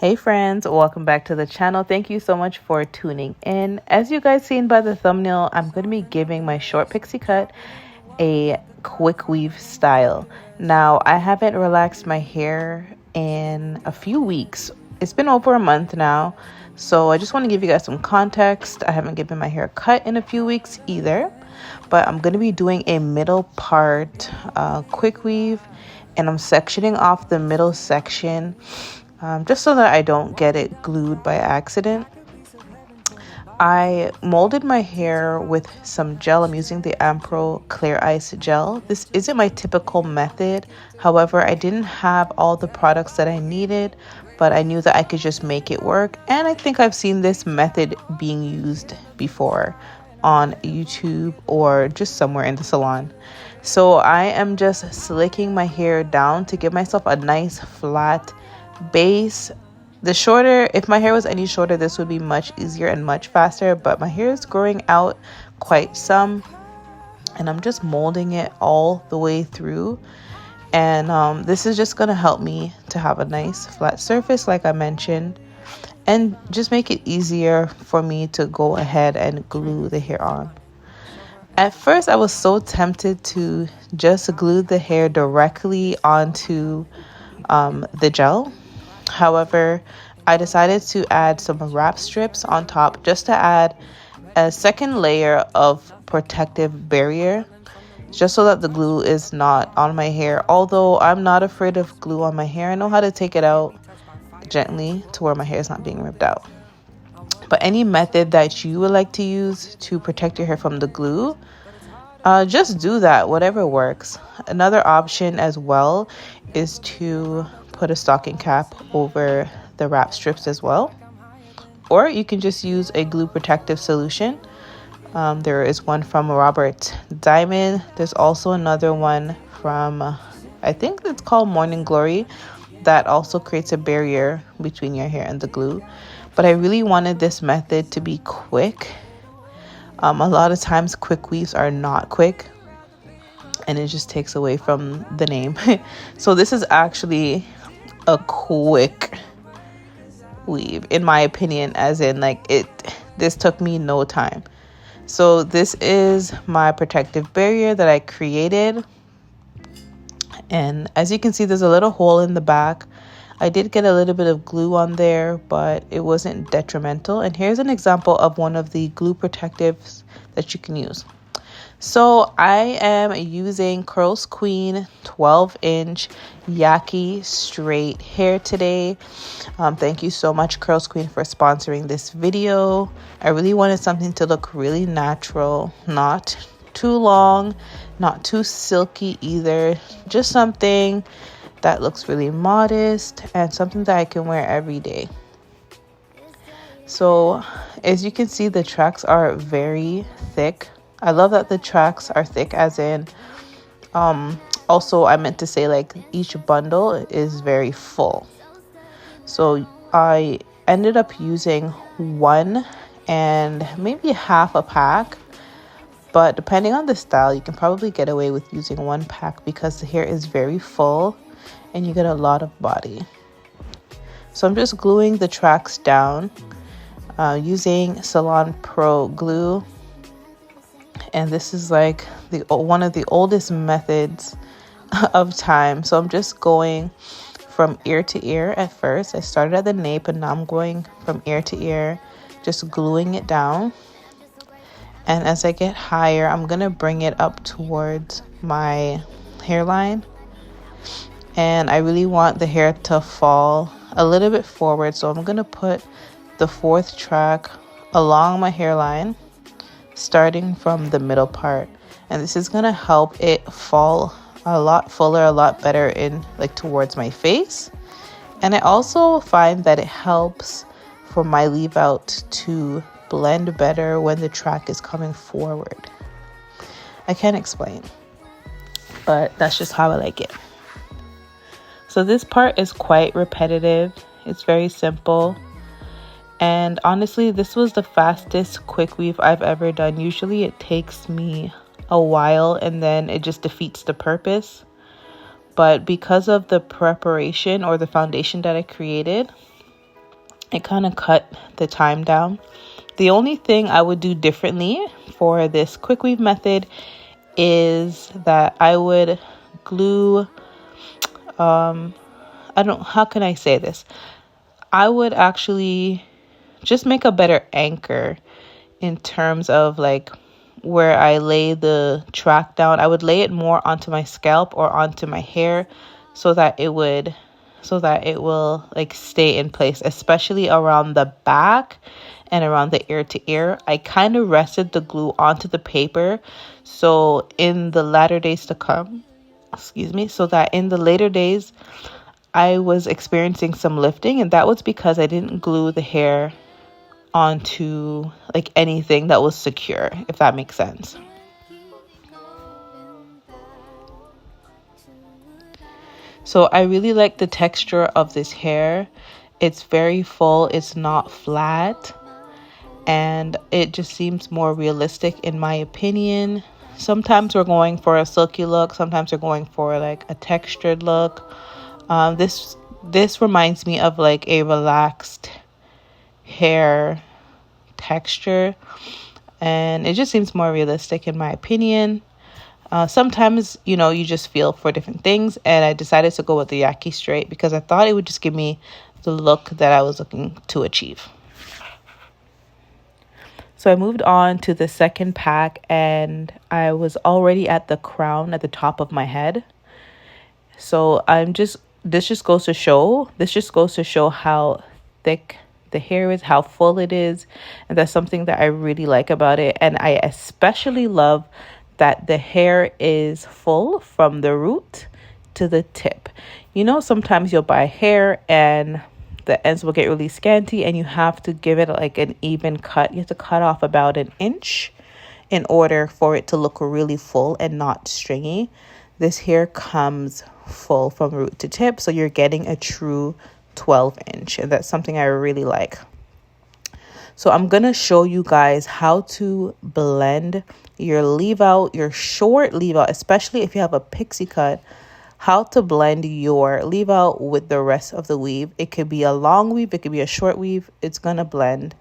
Hey friends, welcome back to the channel. Thank you so much for tuning in. As you guys seen by the thumbnail, I'm going to be giving my short pixie cut a quick weave style. Now, I haven't relaxed my hair in a few weeks. It's been over a month now, so I just want to give you guys some context. I haven't given my hair a cut in a few weeks either, but I'm going to be doing a middle part quick weave, and I'm sectioning off the middle section just so that I don't get it glued by accident. I molded my hair with some gel. I'm using the Ampro Clear Ice Gel. This isn't my typical method. However, I didn't have all the products that I needed, but I knew that I could just make it work. And I think I've seen this method being used before on YouTube or just somewhere in the salon. So I am just slicking my hair down to give myself a nice flat base. If my hair was any shorter, this would be much easier and much faster, but my hair is growing out quite some, and I'm just molding it all the way through. And this is just going to help me to have a nice flat surface, like I mentioned, and just make it easier for me to go ahead and glue the hair on. At first, I was so tempted to just glue the hair directly onto the gel. However, I decided to add some wrap strips on top just to add a second layer of protective barrier, just so that the glue is not on my hair. Although I'm not afraid of glue on my hair, I know how to take it out gently to where my hair is not being ripped out. But any method that you would like to use to protect your hair from the glue, just do that, whatever works. Another option as well is to put a stocking cap over the wrap strips as well, or you can just use a glue protective solution. There is one from Robert Diamond. There's also another one from I think it's called Morning Glory, that also creates a barrier between your hair and the glue. But I really wanted this method to be quick. A lot of times quick weaves are not quick, and it just takes away from the name. So this is actually a quick weave, in my opinion, as in this took me no time. So this is my protective barrier that I created, and as you can see, there's a little hole in the back. I did get a little bit of glue on there, but it wasn't detrimental. And here's an example of one of the glue protectives that you can use. So I am using Curlsqueen 12-inch Yaki straight hair today. Thank you so much, Curlsqueen, for sponsoring this video. I really wanted something to look really natural, not too long, not too silky either. Just something that looks really modest and something that I can wear every day. So as you can see, the tracks are very thick. I love that the tracks are thick, as in also I meant to say each bundle is very full. So I ended up using one and maybe half a pack, but depending on the style, you can probably get away with using one pack because the hair is very full and you get a lot of body. So I'm just gluing the tracks down using Salon Pro glue. And this is one of the oldest methods of time. So I'm just going from ear to ear at first. I started at the nape, and now I'm going from ear to ear, just gluing it down. And as I get higher, I'm going to bring it up towards my hairline. And I really want the hair to fall a little bit forward. So I'm going to put the fourth track along my hairline, starting from the middle part. And this is going to help it fall a lot fuller, a lot better in towards my face. And I also find that it helps for my leave out to blend better when the track is coming forward. I can't explain, but that's just how I like it. So this part is quite repetitive. It's very simple. And honestly, this was the fastest quick weave I've ever done. Usually it takes me a while and then it just defeats the purpose. But because of the preparation or the foundation that I created, It kind of cut the time down. The only thing I would do differently for this quick weave method is that I would glue, how can I say this? I would actually just make a better anchor in terms of like where I lay the track down. I would lay it more onto my scalp or onto my hair so that it will like stay in place, especially around the back and around the ear to ear. I kind of rested the glue onto the paper so in the latter days to come, so that in the later days I was experiencing some lifting, and that was because I didn't glue the hair onto like anything that was secure, if that makes sense. So I really like the texture of this hair. It's very full, it's not flat, and it just seems more realistic in my opinion. Sometimes we're going for a silky look, sometimes we're going for like a textured look. This reminds me of like a relaxed hair texture, and it just seems more realistic in my opinion. Sometimes, you just feel for different things, and I decided to go with the Yaki straight because I thought it would just give me the look that I was looking to achieve. So I moved on to the second pack, and I was already at the crown at the top of my head. So this just goes to show how thick the hair is, how full it is, and that's something that I really like about it. And I especially love that the hair is full from the root to the tip. Sometimes you'll buy hair and the ends will get really scanty and you have to give it like an even cut. You have to cut off about an inch in order for it to look really full and not stringy. This hair comes full from root to tip, so you're getting a true 12-inch, and that's something I really like. So I'm gonna show you guys how to blend your leave out, your short leave out, especially if you have a pixie cut, how to blend your leave out with the rest of the weave. It could be a long weave, it could be a short weave. It's gonna blend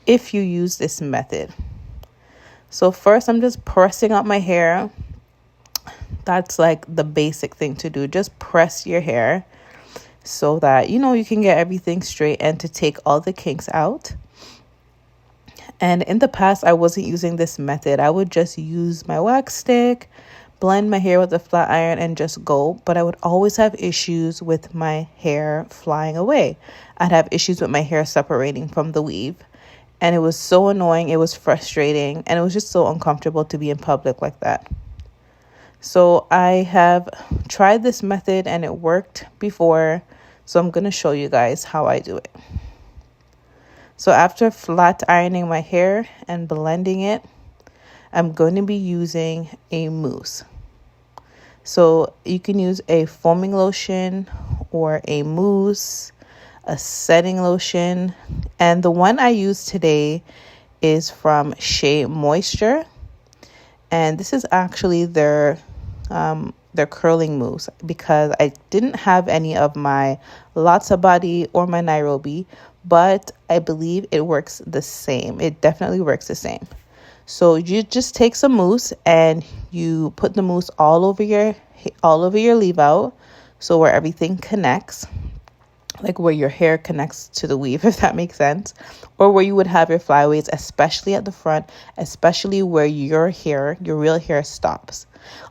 if you use this method. So first I'm just pressing up my hair. That's like the basic thing to do. Just press your hair so that you can get everything straight and to take all the kinks out. And in the past, I wasn't using this method. I would just use my wax stick, blend my hair with a flat iron, and just go. But I would always have issues with my hair flying away. I'd have issues with my hair separating from the weave. And it was so annoying. It was frustrating. And it was just so uncomfortable to be in public like that. So I have tried this method and it worked before. So I'm going to show you guys how I do it. So after flat ironing my hair and blending it, I'm going to be using a mousse. So you can use a foaming lotion or a mousse, a setting lotion. And the one I use today is from Shea Moisture. And this is actually their curling mousse because I didn't have any of my Latza Body or my Nairobi, but I believe it works the same. It definitely works the same. So you just take some mousse and you put the mousse all over your leave out, so where everything connects, like where your hair connects to the weave, if that makes sense, or where you would have your flyaways, especially at the front, especially where your real hair stops.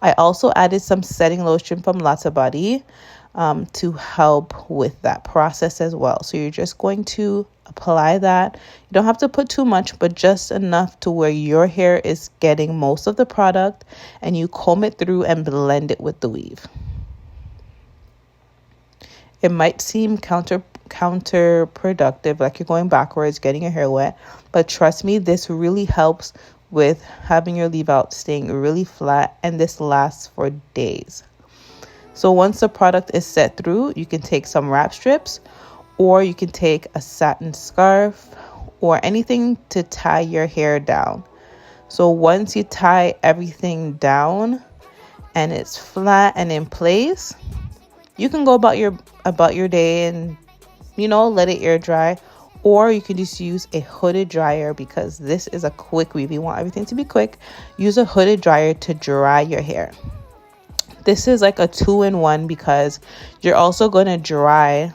I also added some setting lotion from Latza Body to help with that process as well. So you're just going to apply that. You don't have to put too much, but just enough to where your hair is getting most of the product, and you comb it through and blend it with the weave. It might seem counterproductive, like you're going backwards, getting your hair wet, but trust me, this really helps with having your leave out staying really flat, and this lasts for days. So once the product is set through, you can take some wrap strips, or you can take a satin scarf or anything to tie your hair down. So once you tie everything down and it's flat and in place, you can go about your day and let it air dry, or you can just use a hooded dryer because this is a quick weave. You want everything to be quick. Use a hooded dryer to dry your hair. This is like a 2-in-1 because you're also going to dry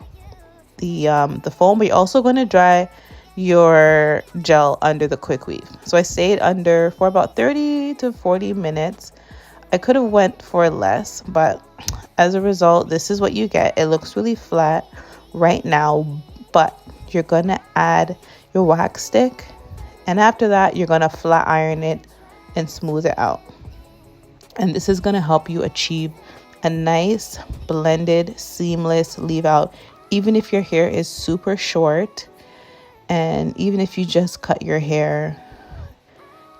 the foam, but you're also going to dry your gel under the quick weave. So I stayed under for about 30 to 40 minutes. I could have went for less, but as a result, this is what you get. It looks really flat right now, but you're gonna add your wax stick, and after that you're gonna flat iron it and smooth it out. And this is gonna help you achieve a nice blended seamless leave out, even if your hair is super short, and even if you just cut your hair,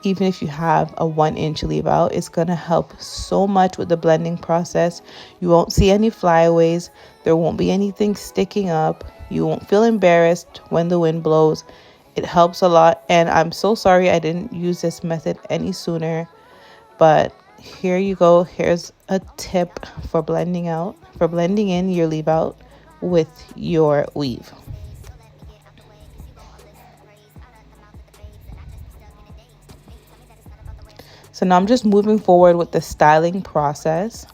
even if you have a 1-inch leave out, it's going to help so much with the blending process. You won't see any flyaways. There won't be anything sticking up. You won't feel embarrassed when the wind blows. It helps a lot. And I'm so sorry I didn't use this method any sooner. But here you go. Here's a tip for blending in your leave out with your weave. So now I'm just moving forward with the styling process.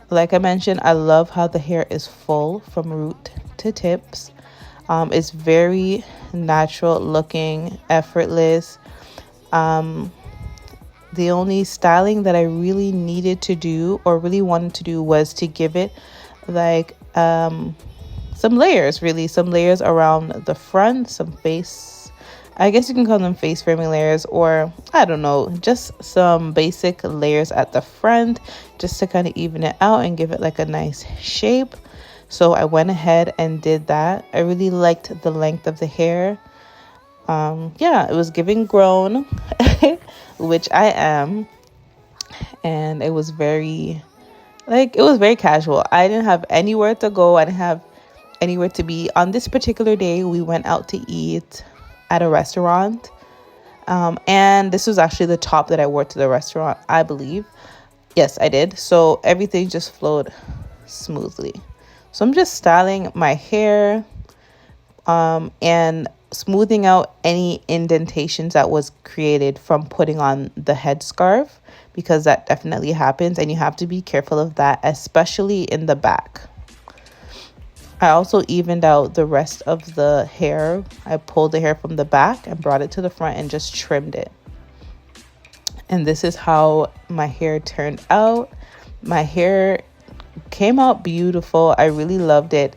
Like I mentioned, I love how the hair is full from root to tips. It's very natural looking, effortless. The only styling that I really needed to do or really wanted to do was to give it like some layers around the front, some face, I guess you can call them face framing layers, or I don't know, just some basic layers at the front just to kind of even it out and give it like a nice shape. So I went ahead and did that. I really liked the length of the hair. Yeah, it was giving grown, which I am, and it was very casual. I didn't have anywhere to go. I didn't have anywhere to be. On this particular day, we went out to eat at a restaurant, and this was actually the top that I wore to the restaurant, I believe. Yes, I did. So everything just flowed smoothly. So I'm just styling my hair and smoothing out any indentations that was created from putting on the headscarf, because that definitely happens and you have to be careful of that, especially in the back. I also evened out the rest of the hair. I pulled the hair from the back and brought it to the front and just trimmed it. And this is how my hair turned out. My hair came out beautiful. I really loved it.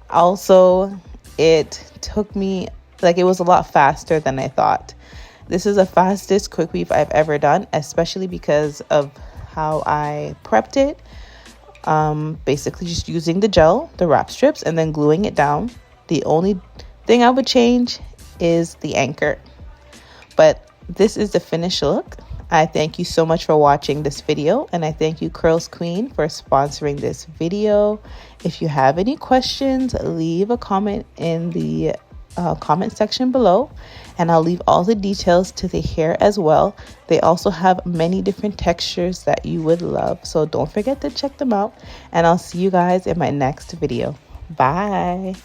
Also, it took me, it was a lot faster than I thought. This is the fastest quick weave I've ever done, especially because of how I prepped it. Basically just using the gel, the wrap strips, and then gluing it down. The only thing I would change is the anchor. But this is the finished look. I thank you so much for watching this video, and I thank you, Curlsqueen, for sponsoring this video. If you have any questions, leave a comment in the comment section below, and I'll leave all the details to the hair as well. They also have many different textures that you would love, so don't forget to check them out, and I'll see you guys in my next video. Bye.